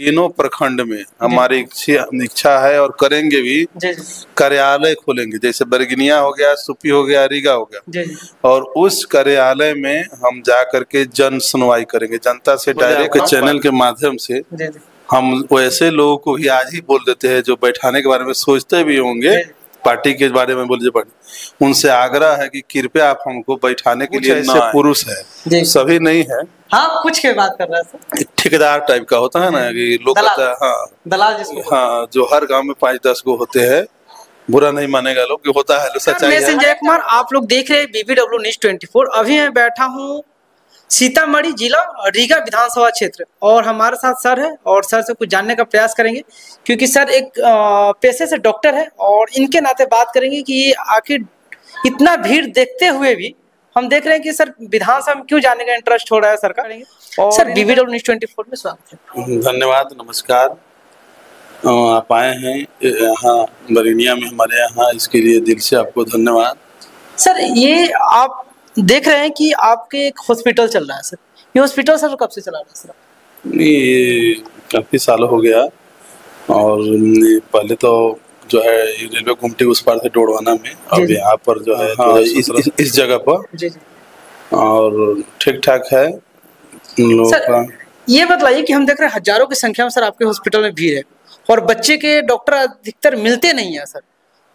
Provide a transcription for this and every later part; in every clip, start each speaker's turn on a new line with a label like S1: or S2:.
S1: तीनों प्रखंड में हमारी इच्छा है और करेंगे भी। कार्यालय खोलेंगे, जैसे बरगिनिया हो गया, सुपी हो गया, रीगा हो गया, और उस कार्यालय में हम जा करके जन सुनवाई करेंगे, जनता से डायरेक्ट चैनल के माध्यम से। हम वैसे लोगों को भी आज ही बोल देते हैं जो बैठाने के बारे में सोचते भी होंगे, पार्टी के बारे में बोल, उनसे आग्रह है कि कृपया आप हमको बैठाने के लिए ऐसे पुरुष है, सभी नहीं है।
S2: हाँ, कुछ के बात कर रहा है,
S1: ठेकेदार टाइप का होता है ना कि लोग कहते हैं, हाँ
S2: दलाल जिसको,
S1: हाँ, जो हर गांव में 5-10 गो होते हैं, बुरा नहीं मानेगा लोग कि होता है, सच्चाई है।
S2: मैं संजय कुमार, आप लोग देख रहे हैं BBW न्यूज़ 24। अभी मैं बैठा हूँ सीतामढ़ी जिला रीगा विधानसभा क्षेत्र, और हमारे साथ सर है, और सर से कुछ जानने का प्रयास करेंगे, क्योंकि सर एक पेशे से डॉक्टर है, और इनके नाते बात करेंगे कि ये आखिर इतना भीड़ देखते हुए भी हम देख रहे हैं कि सर विधानसभा में क्यों जाने का इंटरेस्ट हो रहा है सर का। और सर BBW न्यूज़ 24 में स्वागत है।
S1: धन्यवाद, नमस्कार। आप आए हैं यहाँ बरगिनिया में हमारे यहाँ, इसके लिए दिल से आपको धन्यवाद।
S2: सर ये आप देख रहे हैं कि आपके एक हॉस्पिटल चल रहा है सर, ये हॉस्पिटल सर कब से चला रहा है सर?
S1: ये काफ़ी साल हो गया, और पहले तो जो है रेलवे गुमटी उस पार से डोड़वाना में, अब यहाँ पर जो है इस जगह पर, और ठीक ठाक है लोग का।
S2: ये बताइए कि हम देख रहे हैं हजारों की संख्या में सर आपके हॉस्पिटल में भीड़ है, और बच्चे के डॉक्टर अधिकतर मिलते नहीं है सर,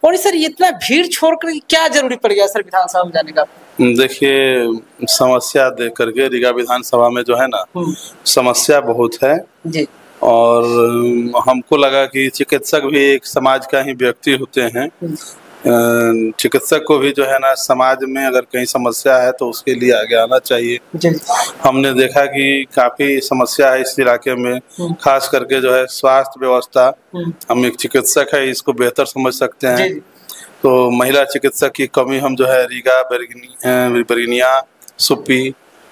S2: और सर इतना भीड़ छोड़कर क्या जरूरी पड़ गया सर विधानसभा में जाने का?
S1: देखिए, समस्या देख करके रीगा विधानसभा में जो है ना, समस्या बहुत है
S2: जी।
S1: और हमको लगा कि चिकित्सक भी एक समाज का ही व्यक्ति होते हैं। चिकित्सक को भी जो है ना, समाज में अगर कहीं समस्या है तो उसके लिए आगे आना चाहिए। हमने देखा कि काफी समस्या है इस इलाके में, खास करके जो है स्वास्थ्य व्यवस्था। हम एक चिकित्सक है, इसको बेहतर समझ सकते हैं। तो महिला चिकित्सक की कमी हम जो है रीगा, बरगिनिया, सुपी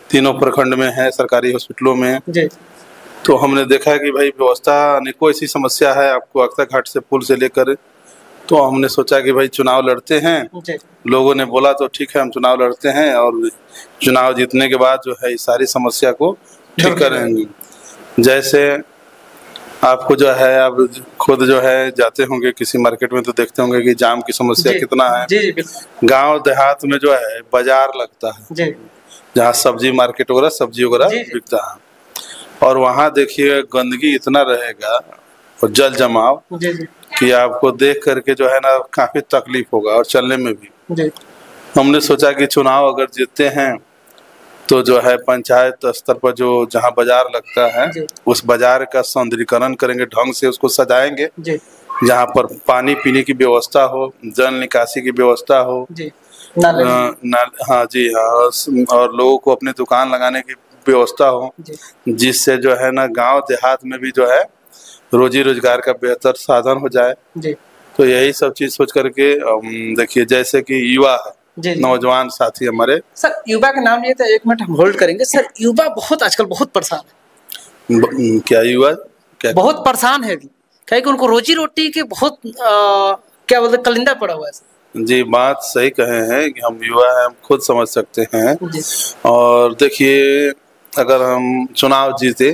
S1: तीनों प्रखंड में है सरकारी हॉस्पिटलों में। तो हमने देखा कि भाई व्यवस्था अनेकों ऐसी समस्या है, आपको अक्सर घाट से पुल से लेकर। तो हमने सोचा कि भाई चुनाव लड़ते हैं, लोगों ने बोला तो ठीक है हम चुनाव लड़ते हैं, और चुनाव जीतने के बाद जो है इस सारी समस्या को ठीक करेंगे। जैसे आपको जो है, आप खुद जो है जाते होंगे किसी मार्केट में तो देखते होंगे कि जाम की समस्या कितना है। गांव देहात में जो है बाजार लगता है, जहाँ सब्जी मार्केट वगैरह, सब्जी वगैरह बिकता है, और वहाँ देखिए गंदगी इतना रहेगा और जल जमाव कि आपको देख करके जो है ना काफी तकलीफ होगा, और चलने में भी। हमने सोचा कि चुनाव अगर जीतते हैं तो जो है पंचायत स्तर पर जो जहाँ बाजार लगता है उस बाजार का सौंदर्यीकरण करेंगे, ढंग से उसको सजाएंगे, जहाँ पर पानी पीने की व्यवस्था हो, जल निकासी की व्यवस्था हो, हाँ जी हाँ, और लोगों को अपने दुकान लगाने की व्यवस्था हो, जिससे जो है ना गांव देहात में भी जो है रोजी रोजगार का बेहतर साधन हो जाए। तो यही सब चीज सोच करके देखिए, जैसे कि युवा है, नौजवान साथी हमारे।
S2: सर युवा का नाम लिए तो एक मिनट हम होल्ड करेंगे। सर युवा बहुत आजकल बहुत परेशान है।
S1: क्या युवा क्या
S2: बहुत परेशान है, क्या कि उनको रोजी रोटी के बहुत क्या बोलते कलिंदा पड़ा हुआ है।
S1: जी, बात सही कहे हैं कि हम युवा हैं, हम खुद समझ सकते हैं। और देखिए, अगर हम चुनाव जीते,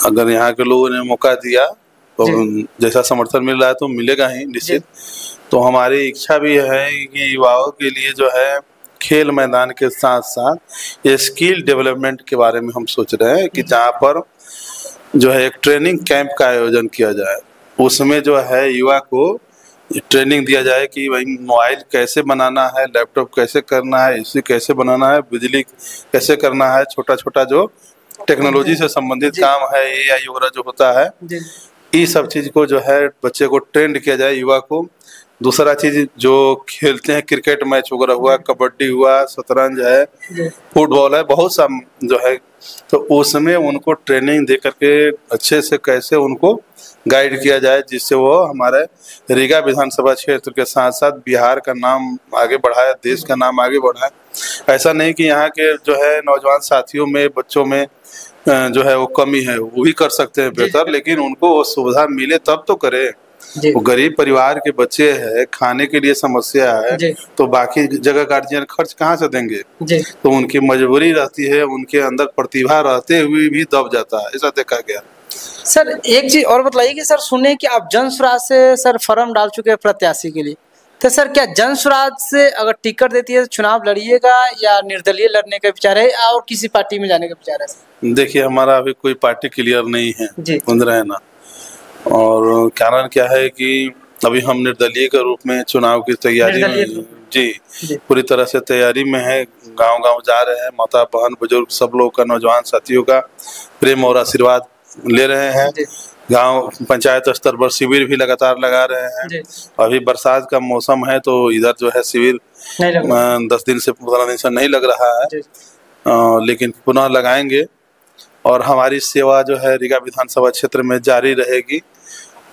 S1: अगर यहाँ के लोगों ने मौका दिया तो जैसा समर्थन मिल रहा है तो मिलेगा ही निश्चित। तो हमारी इच्छा भी है कि युवाओं के लिए जो है खेल मैदान के साथ साथ ये स्किल डेवलपमेंट के बारे में हम सोच रहे हैं कि जहाँ पर जो है एक ट्रेनिंग कैंप का आयोजन किया जाए, उसमें जो है युवा को ट्रेनिंग दिया जाए कि भाई मोबाइल कैसे बनाना है, लैपटॉप कैसे करना है, एसी कैसे बनाना है, बिजली कैसे करना है, छोटा छोटा जो टेक्नोलॉजी से संबंधित काम है, AI वगैरह जो होता है, ये सब चीज को जो है बच्चे को ट्रेंड किया जाए, युवा को। दूसरा चीज जो खेलते हैं, क्रिकेट मैच वगैरह हुआ, कबड्डी हुआ, शतरंज है, फुटबॉल है, बहुत सा जो है, तो उसमें उनको ट्रेनिंग दे करके अच्छे से कैसे उनको गाइड किया जाए, जिससे वो हमारे रीगा विधानसभा क्षेत्र के साथ साथ बिहार का नाम आगे बढ़ाए, देश का नाम आगे बढ़ाए। ऐसा नहीं कि यहाँ के जो है नौजवान साथियों में, बच्चों में जो है वो कमी है, वो भी कर सकते हैं बेहतर, लेकिन उनको वो सुविधा मिले तब तो करे। वो गरीब परिवार के बच्चे हैं, खाने के लिए समस्या है, तो बाकी जगह गार्जियन खर्च कहाँ से देंगे? तो उनकी मजबूरी रहती है, उनके अंदर प्रतिभा रहते हुए भी दब जाता है, ऐसा देखा गया।
S2: सर एक चीज और बताइए कि सर सुने कि आप जन स्वराज से सर फॉर्म डाल चुके हैं प्रत्याशी के लिए, तो सर क्या जन स्वराज से अगर टिकट देती है तो चुनाव लड़िएगा या निर्दलीय लड़ने का विचार है और किसी पार्टी में जाने का विचार है?
S1: देखिए हमारा अभी कोई पार्टी क्लियर नहीं है
S2: जी
S1: ना, और कारण क्या है कि अभी हम निर्दलीय के रूप में चुनाव की तैयारी में जी पूरी तरह से तैयारी में है। गांव-गांव जा रहे हैं, माता बहन बुजुर्ग सब लोग का, नौजवान साथियों का प्रेम और आशीर्वाद ले रहे हैं। गांव पंचायत स्तर पर शिविर भी लगातार लगा रहे हैं। अभी बरसात का मौसम है तो इधर जो है शिविर 10 दिन से 15 दिन से नहीं लग रहा है, लेकिन पुनः लगाएंगे और हमारी सेवा जो है रीगा विधानसभा क्षेत्र में जारी रहेगी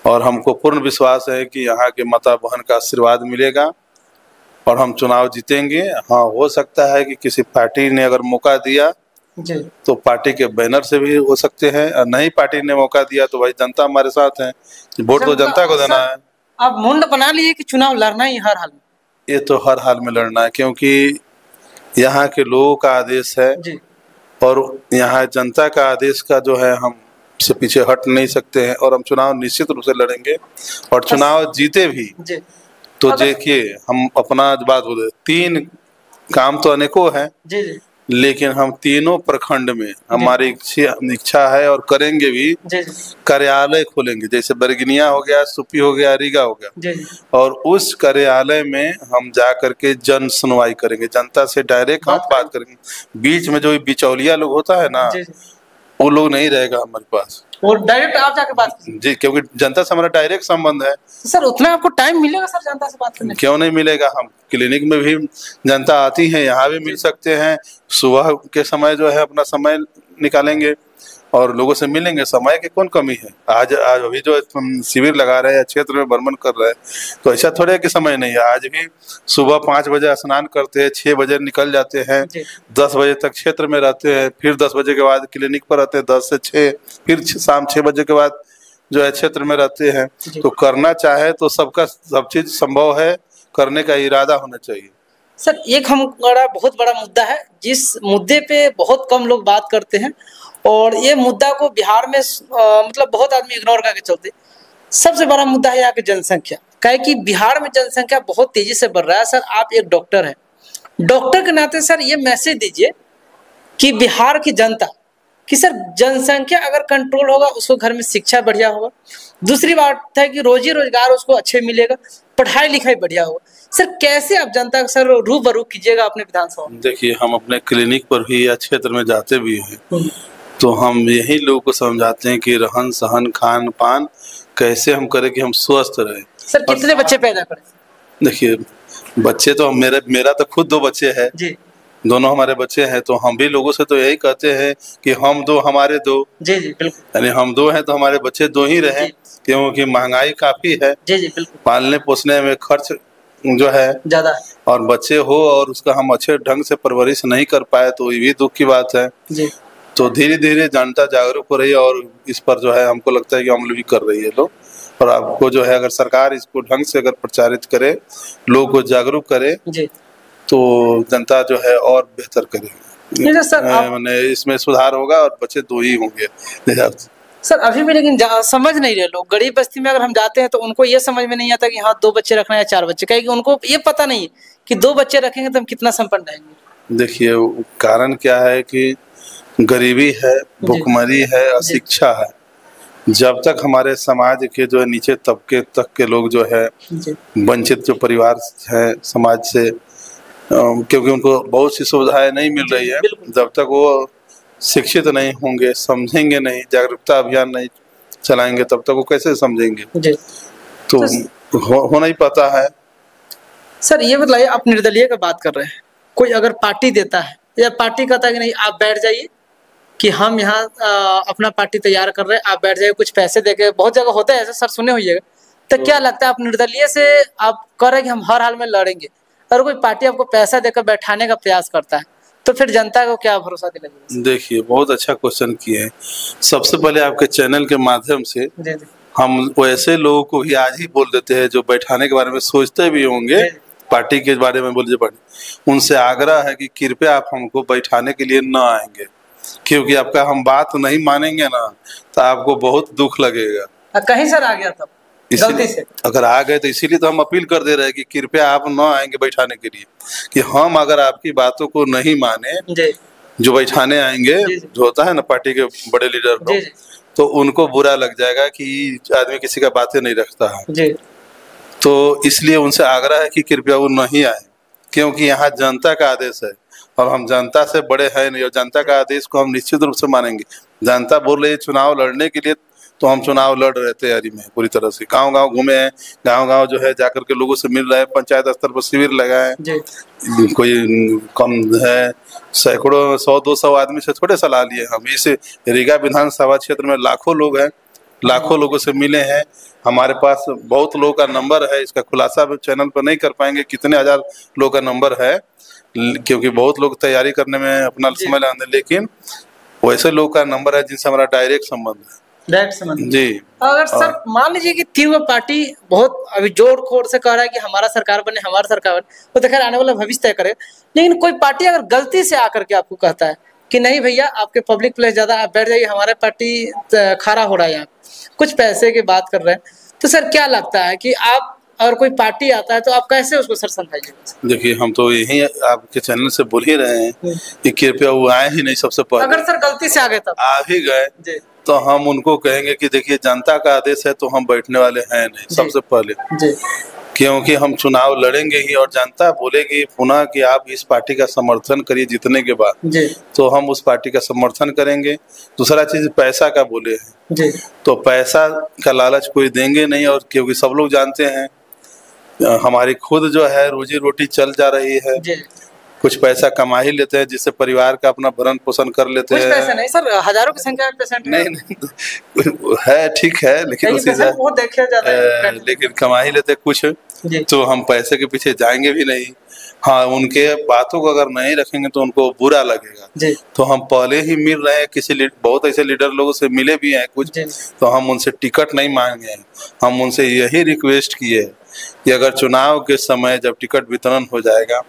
S1: और हमको पूर्ण विश्वास है कि यहाँ के माता बहन का आशीर्वाद मिलेगा और हम चुनाव जीतेंगे। हाँ, हो सकता है कि किसी पार्टी ने अगर मौका दिया तो पार्टी के बैनर से भी हो सकते हैं, और नहीं पार्टी ने मौका दिया तो भाई जनता हमारे साथ है, वोट तो जनता को देना है।
S2: आप मुंड बना लिए कि चुनाव लड़ना ही हर हाल में?
S1: ये तो हर हाल में लड़ना है, क्योंकि यहाँ के लोगों का आदेश है और यहाँ जनता का आदेश का जो है हम से पीछे हट नहीं सकते हैं और हम चुनाव निश्चित रूप से लड़ेंगे और चुनाव जीते भी। तो देखिए हम अपना बात बोले, 3 काम तो अनेकों हैं, लेकिन हम तीनों प्रखंड में हमारी इच्छा है और करेंगे भी, कार्यालय खोलेंगे। जैसे बरगिनिया हो गया, सुपी हो गया, रीगा हो गया, और उस कार्यालय में हम जा करके जन सुनवाई करेंगे, जनता से डायरेक्ट हम बात करेंगे। बीच में जो बिचौलिया लोग होता है ना, वो लोग नहीं रहेगा हमारे पास,
S2: और डायरेक्ट आप जाके बात कीजिए।
S1: जी, क्योंकि जनता से हमारा डायरेक्ट संबंध है।
S2: सर उतना आपको टाइम मिलेगा सर जनता से बात करने?
S1: क्यों नहीं मिलेगा, हम क्लिनिक में भी जनता आती है, यहाँ भी मिल सकते हैं। सुबह के समय जो है अपना समय निकालेंगे और लोगों से मिलेंगे, समय की कौन कमी है। आज अभी जो शिविर लगा रहे हैं, क्षेत्र में भ्रमण कर रहे हैं, तो ऐसा थोड़े है कि समय नहीं है। आज भी सुबह 5 बजे स्नान करते हैं, 6 बजे निकल जाते हैं, 10 बजे तक क्षेत्र में रहते हैं, फिर 10 बजे के बाद क्लिनिक पर रहते हैं, 10 से 6, फिर शाम 6 बजे के बाद जो है क्षेत्र में रहते हैं। तो करना चाहे तो सबका सब चीज संभव है, करने का इरादा होना चाहिए।
S2: सर एक हमारा बहुत बड़ा मुद्दा है, जिस मुद्दे पे बहुत कम लोग बात करते हैं और ये मुद्दा को बिहार में मतलब बहुत आदमी इग्नोर करके चलते। सबसे बड़ा मुद्दा है यहाँ की जनसंख्या। कहे कि बिहार में जनसंख्या बहुत तेजी से बढ़ रहा है। सर आप एक डॉक्टर हैं, डॉक्टर के नाते सर ये मैसेज दीजिए कि बिहार की जनता कि सर जनसंख्या अगर कंट्रोल होगा, उसको घर में शिक्षा बढ़िया होगा, दूसरी बात है कि रोजी रोजगार उसको अच्छे मिलेगा, पढ़ाई लिखाई बढ़िया होगा। सर कैसे आप जनता को सर रूबरू कीजिएगा अपने विधानसभा?
S1: देखिए हम अपने क्लिनिक पर भी या क्षेत्र में जाते भी हैं तो हम यही लोगों को समझाते हैं कि रहन सहन खान पान कैसे हम करें कि हम स्वस्थ रहे।
S2: सर कितने बच्चे पैदा करें?
S1: देखिए बच्चे तो मेरा तो खुद 2 बच्चे हैं जी, दोनों हमारे बच्चे हैं, तो हम भी लोगों से तो यही कहते हैं कि हम 2 हमारे 2।
S2: जी जी बिल्कुल,
S1: यानी हम 2 हैं तो हमारे बच्चे 2 ही रहे, क्योंकि महंगाई काफी है।
S2: जी जी बिल्कुल,
S1: पालने पोसने में खर्च जो है ज्यादा है, और बच्चे हो और उसका हम अच्छे ढंग से परवरिश नहीं कर पाए तो ये भी दुख की बात है जी। तो धीरे धीरे जनता जागरूक हो रही है और इस पर जो है हमको लगता है कि अमल भी कर रही है लोग, और आपको जो है अगर सरकार इसको ढंग से अगर प्रचारित करे, लोगों को जागरूक करे जी, तो जनता जो है और बेहतर करेगी। मैंने इसमें सुधार होगा और बच्चे 2 ही होंगे।
S2: सर अभी भी लेकिन समझ नहीं रहे लोग। गरीब बस्ती में अगर हम जाते हैं तो उनको ये समझ में नहीं आता कि हाँ 2 बच्चे रखना है या 4 बच्चे, क्योंकि उनको ये पता नहीं कि 2 बच्चे रखेंगे तो हम कितना संपन्न रहेंगे।
S1: देखिए कारण क्या है कि गरीबी है, भुखमरी है, अशिक्षा है। जब तक हमारे समाज के जो नीचे तबके तक के लोग जो है वंचित जो परिवार है समाज से, क्योंकि उनको बहुत सी सुविधाएं नहीं मिल रही है, जब तक वो शिक्षित नहीं होंगे, समझेंगे नहीं, जागरूकता अभियान नहीं चलाएंगे, तब तक वो कैसे समझेंगे। तो हो नहीं पाता है।
S2: सर ये बताइए, आप निर्दलीय का बात कर रहे हैं, कोई अगर पार्टी देता है या पार्टी कहता है कि नहीं आप बैठ जाइए कि हम यहाँ अपना पार्टी तैयार कर रहे हैं, आप बैठ जाइए, कुछ पैसे देके, बहुत जगह होता है ऐसा सर, सुने होइएगा, तो क्या लगता है आप निर्दलीय से आप कह रहे हैं कि हम हर हाल में लड़ेंगे, और कोई पार्टी आपको पैसा देकर बैठाने का प्रयास करता है तो फिर जनता को क्या भरोसा दिलाएगी? देखिए
S1: बहुत अच्छा क्वेश्चन किए हैं। सबसे पहले आपके चैनल के माध्यम से हम वैसे लोगों को भी आज ही बोल देते हैं जो बैठाने के बारे में सोचते भी होंगे, पार्टी के बारे में बोलिए, उनसे आग्रह है कि कृपया आप हमको बैठाने के लिए न आएंगे। क्योंकि आपका हम बात नहीं मानेंगे ना तो आपको बहुत दुख लगेगा।
S2: कहीं सर आ गया तब गलती से
S1: अगर आ गए तो इसीलिए तो हम अपील कर दे रहे हैं कि कृपया आप न आएंगे बैठाने के लिए, कि हम अगर आपकी बातों को नहीं माने
S2: जी
S1: जो बैठाने आएंगे, जो होता है ना पार्टी के बड़े लीडर को, तो उनको बुरा लग जाएगा कि आदमी किसी का बातें नहीं रखता है
S2: जी।
S1: तो इसलिए उनसे आग्रह है कि कृपया वो नहीं आए, क्योंकि यहाँ जनता का आदेश है और हम जनता से बड़े हैं नहीं, और जनता का आदेश को हम निश्चित रूप से मानेंगे। जनता बोल रही है चुनाव लड़ने के लिए, तो हम चुनाव लड़ रहे तैयारी में पूरी तरह से। गांव गांव घूमे हैं, गांव गांव जो है जाकर के लोगों से मिल रहे हैं, पंचायत स्तर पर शिविर लगाए, कोई कम है सैकड़ों 100-200 आदमी से थोड़े सलाह लिए हम। इस रीगा विधानसभा क्षेत्र में लाखों लोग हैं, लाखों लोगों से मिले हैं। हमारे पास बहुत लोगों का नंबर है, इसका खुलासा चैनल पर नहीं कर पाएंगे कितने हजार लोगों का नंबर है, क्योंकि बहुत लोग तैयारी करने में अपना समय लगाते, लेकिन वैसे लोग का नंबर है जिनसे हमारा डायरेक्ट संबंध है। जी।
S2: अगर सर मान लीजिए कि तीनों पार्टी बहुत अभी जोर खोर से कह रहा है कि हमारा सरकार बने, हमारा सरकार बने, वो तो खैर आने वाला भविष्य तय करे, लेकिन कोई पार्टी अगर गलती से आकर के आपको कहता है कि नहीं भैया आपके पब्लिक प्लेस ज्यादा, आप बैठ जाइए, हमारे पार्टी खड़ा हो रहा है, यहाँ कुछ पैसे की बात कर रहे हैं, तो सर क्या लगता है कि आप अगर कोई पार्टी आता है तो आप कैसे उसको सर समझाइएगा?
S1: देखिए हम तो यही आपके चैनल से बोल ही रहे हैं कि कृपया वो आए ही नहीं। सबसे पहले
S2: अगर सर गलती से आ गए तब
S1: आ भी गए तो हम उनको कहेंगे कि देखिए जनता का आदेश है तो हम बैठने वाले हैं नहीं सबसे पहले, क्योंकि हम चुनाव लड़ेंगे ही और जनता बोलेगी पुनः कि आप इस पार्टी का समर्थन करिए जीतने के बाद, तो हम उस पार्टी का समर्थन करेंगे। दूसरा चीज पैसा का बोले हैं, तो पैसा का लालच कोई देंगे नहीं, और क्योंकि सब लोग जानते हैं हमारी खुद जो है रोजी रोटी चल जा रही है, कुछ पैसा कमा ही लेते हैं जिससे परिवार का अपना भरण पोषण कर लेते हैं।
S2: पैसा नहीं सर, हजारों की संख्या में पेशेंट
S1: नहीं है, ठीक है, लेकिन लेकिन कमा ही लेते कुछ, तो हम पैसे के पीछे जाएंगे भी नहीं। हाँ, उनके बातों को अगर नहीं रखेंगे तो उनको बुरा लगेगा। तो हम पहले ही मिल रहे हैं, किसी बहुत ऐसे लीडर लोगों से मिले भी हैं कुछ, तो हम उनसे टिकट नहीं मांगे हैं। हम उनसे यही रिक्वेस्ट किए कि अगर चुनाव के समय जब टिकट वितरण हो जाएगा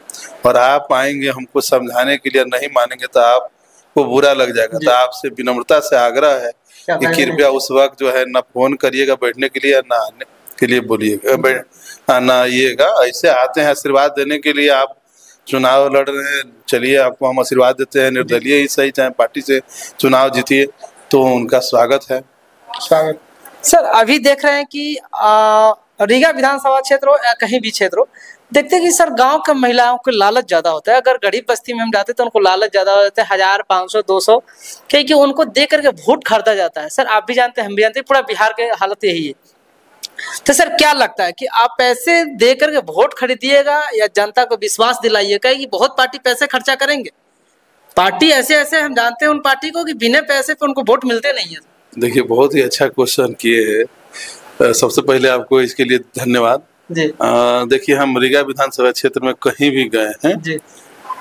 S1: और आप आएंगे हमको समझाने के लिए, नहीं मानेंगे तो आपको बुरा लग जाएगा। तो आपसे विनम्रता से आग्रह है कि कृपया उस वक्त जो है ना फोन करिएगा बैठने के लिए, ना आने के लिए बोलिएगा, ना आइएगा। ऐसे आते हैं आशीर्वाद देने के लिए, आप चुनाव लड़ रहे हैं, चलिए आपको हम आशीर्वाद देते हैं, निर्दलीय ही सही चाहे पार्टी से चुनाव जीतिए, तो उनका स्वागत है।
S2: स्वागत सर। अभी देख रहे हैं कि रीगा विधानसभा क्षेत्र हो या कहीं भी क्षेत्र हो, देखते हैं कि सर गांव के महिलाओं को लालच ज्यादा होता है। अगर गरीब बस्ती में हम जाते तो उनको लालच ज्यादा हो जाता है, 1000, 500, 200, क्योंकि उनको दे करके वोट खरीदा जाता है। सर आप भी जानते हैं, हम भी जानते हैं, पूरा बिहार के हालत यही है। तो सर क्या लगता है कि आप पैसे दे करके वोट खरीदिएगा या जनता को विश्वास दिलाइएगा कि बहुत पार्टी पैसे खर्चा करेंगे? पार्टी ऐसे ऐसे हम जानते हैं उन पार्टी को कि बिना पैसे पे उनको वोट मिलते नहीं है।
S1: देखिए बहुत ही अच्छा क्वेश्चन किए हैं, सबसे पहले आपको इसके लिए धन्यवाद। देखिए हम रीगा विधानसभा क्षेत्र में कहीं भी गए हैं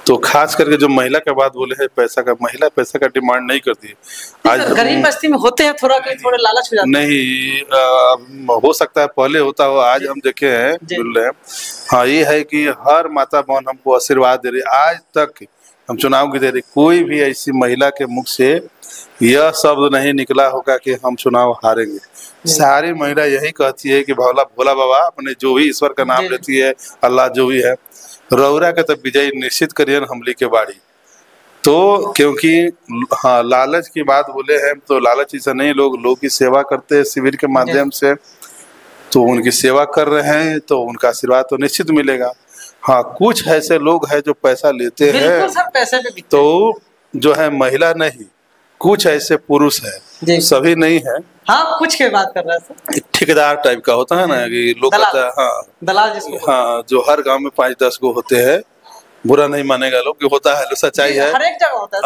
S1: तो खास करके जो महिला का बात बोले है, पैसा का, महिला पैसा का डिमांड नहीं करती है।
S2: आज गरीब बस्ती में होते हैं, थोड़े लालच हो जाते हैं।
S1: नहीं हो सकता है पहले होता हो, आज हम देखे हैं मिल रहे हैं। हाँ, ये है कि हर माता बहन हमको आशीर्वाद दे रही। आज तक हम चुनाव की दे रही, कोई भी ऐसी महिला के मुख से यह शब्द नहीं निकला होगा कि हम चुनाव हारेंगे। सारी महिला यही कहती है कि भोला बाबा अपने जो भी ईश्वर का नाम लेती है, अल्लाह जो भी है, रौरा के तब विजय निश्चित करिए हमली के बाड़ी। तो क्योंकि हाँ लालच की बात बोले हैं, तो लालच ऐसा नहीं, लोग की सेवा करते हैं शिविर के माध्यम से, तो उनकी सेवा कर रहे हैं तो उनका आशीर्वाद तो निश्चित मिलेगा। हाँ, कुछ ऐसे लोग हैं जो पैसा लेते हैं,
S2: पैसे पे
S1: तो जो है महिला नहीं, कुछ ऐसे पुरुष है, सभी नहीं है।
S2: हाँ, कुछ के बात कर रहा है,
S1: ठेकेदार टाइप का होता है ना कि लोग कहते हैं, हाँ
S2: दलाल जिसको,
S1: हाँ, जो हर गांव में 5-10 गो होते हैं, बुरा नहीं मानेगा लोग कि होता है, सच्चाई है,
S2: हर एक जगह होता है।